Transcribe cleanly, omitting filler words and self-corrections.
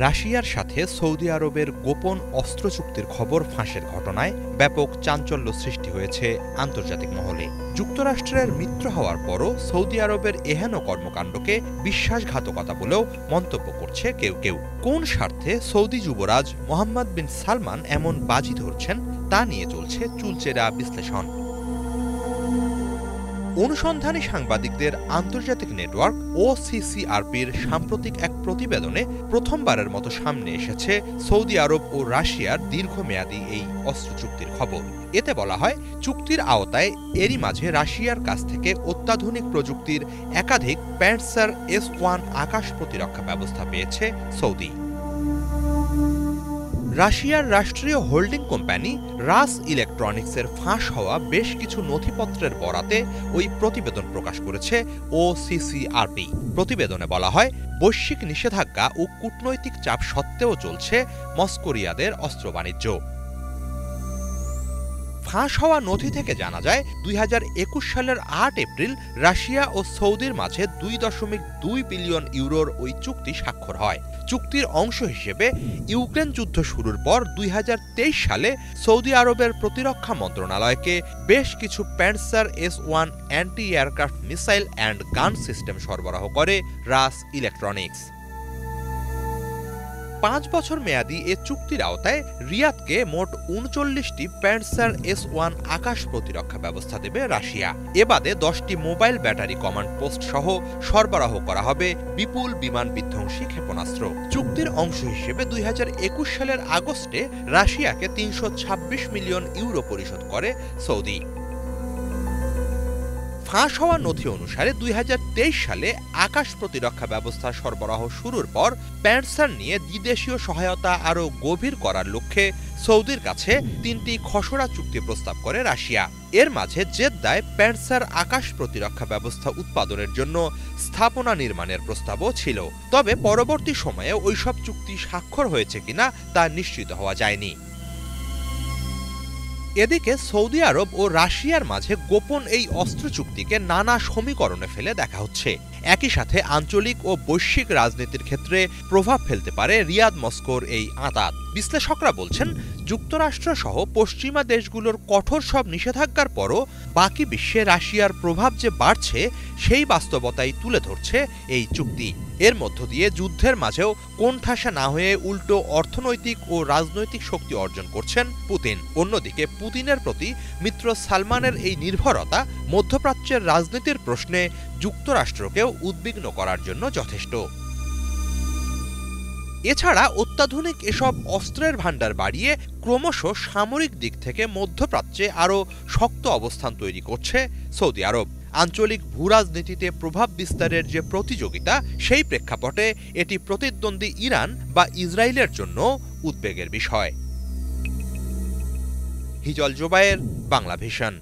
রাশিয়ার সাথে সৌদি আরবের গোপন অস্ত্র চুক্তির খবর ফাঁসের ঘটনায় ব্যাপক চাঞ্চল্য সৃষ্টি হয়েছে আন্তর্জাতিক মহলে। যুক্তরাষ্ট্রের মিত্র হওয়ার পরও সৌদি আরবের এহেন কর্মকাণ্ডকে বিশ্বাসঘাতকতা বলেও মন্তব্য করছে কেউ কেউ। কোন স্বার্থে সৌদি যুবরাজ মোহাম্মদ বিন সালমান এমন বাজি ধরছেন তা নিয়ে চলছে চুলচেরা বিশ্লেষণ। অনুসন্ধানী সাংবাদিকদের আন্তর্জাতিক নেটওয়ার্ক OCCRPর সাম্প্রতিক এক প্রতিবেদনে প্রথমবারের মতো সামনে এসেছে সৌদি আরব ও রাশিয়ার দীর্ঘমেয়াদী এই অস্ত্র চুক্তির খবর। এতে বলা হয়, চুক্তির আওতায় এরই মাঝে রাশিয়ার কাছ থেকে অত্যাধুনিক প্রযুক্তির একাধিক প্যান্সার S-1 আকাশ প্রতিরক্ষা ব্যবস্থা পেয়েছে সৌদি। রাশিয়ার রাষ্ট্রীয় হোল্ডিং কোম্পানি রাস ইলেকট্রনিক্সের ফাঁস হওয়া বেশ কিছু নথিপত্রের বরাতে ওই প্রতিবেদন প্রকাশ করেছে OCCRP। প্রতিবেদনে বলা হয়, বৈশ্বিক নিষেধাজ্ঞা ও কূটনৈতিক চাপ সত্ত্বেও চলছে মস্কো রিয়াদের অস্ত্র বাণিজ্য। ফাঁস হওয়া নথি থেকে জানা যায়, 2021 সালের 8 এপ্রিল রাশিয়া ও সৌদির মাঝে 2.2 বিলিয়ন ইউরোর ওই চুক্তি স্বাক্ষর হয়। চুক্তির অংশ হিসেবে ইউক্রেন যুদ্ধ শুরুর পর 2023 সালে সৌদি আরবের প্রতিরক্ষা মন্ত্রণালয়কে বেশ কিছু প্যান্সার S-1 anti aircraft missile and গান সিস্টেম সরবরাহ করে রাস ইলেকট্রনিক্স। 5 বছর মেয়াদী এ চুক্তির আওতায় রিয়াদকে মোট 39টি প্যান্সার S-1 আকাশ প্রতিরক্ষা ব্যবস্থা দেবে রাশিয়া। এ বাদে 10টি মোবাইল ব্যাটারি কমান্ড পোস্ট সহ সরবরাহ করা হবে বিপুল বিমান বিধ্বংসী ক্ষেপণাস্ত্র। চুক্তির অংশ হিসেবে 2021 সালের আগস্টে রাশিয়াকে 326 মিলিয়ন ইউরো পরিশোধ করে সৌদি। ফাঁস হওয়া নথি অনুসারে 2023 সালে আকাশ প্রতিরক্ষা ব্যবস্থা সরবরাহ শুরুর পর প্যান্সার নিয়ে দ্বিদেশীয় সহায়তা আরও গভীর করার লক্ষ্যে সৌদির কাছে 3টি খসড়া চুক্তি প্রস্তাব করে রাশিয়া। এর মাঝে জেদ্দায় প্যান্সার আকাশ প্রতিরক্ষা ব্যবস্থা উৎপাদনের জন্য স্থাপনা নির্মাণের প্রস্তাবও ছিল। তবে পরবর্তী সময়ে ওইসব চুক্তি স্বাক্ষর হয়েছে কিনা তা নিশ্চিত হওয়া যায়নি। এদিকে সৌদি আরব ও রাশিয়ার মাঝে গোপন এই অস্ত্র চুক্তিকে নানা সমীকরণে ফেলে দেখা হচ্ছে। একই সাথে আঞ্চলিক ও বৈশ্বিক রাজনীতির ক্ষেত্রে প্রভাব ফেলতে পারে রিয়াদ মস্কোর এই আঁতাত। বিশ্লেষকরা বলছেন, যুক্তরাষ্ট্র সহ পশ্চিমা দেশগুলোর কঠোর সব নিষেধাজ্ঞার পরও বাকি বিশ্বে রাশিয়ার প্রভাব যে বাড়ছে সেই বাস্তবতাই তুলে ধরছে এই চুক্তি। এর মধ্য দিয়ে যুদ্ধের মাঝেও কোণঠাসা না হয়ে উল্টো অর্থনৈতিক ও রাজনৈতিক শক্তি অর্জন করছেন পুতিন। অন্যদিকে পুতিনের প্রতি মিত্র সালমানের এই নির্ভরতা মধ্যপ্রাচ্যের রাজনীতির প্রশ্নে যুক্তরাষ্ট্রকেও উদ্বিগ্ন করার জন্য যথেষ্ট। এছাড়া অত্যাধুনিক এসব অস্ত্রের ভাণ্ডার বাড়িয়ে ক্রমশ সামরিক দিক থেকে মধ্যপ্রাচ্যে আরও শক্ত অবস্থান তৈরি করছে সৌদি আরব। আঞ্চলিক ভূরাজনীতিতে প্রভাব বিস্তারের যে প্রতিযোগিতা, সেই প্রেক্ষাপটে এটি প্রতিদ্বন্দ্বী ইরান বা ইসরায়েলের জন্য উদ্বেগের বিষয়। হিজল জোবায়ের, বাংলা ভিশন।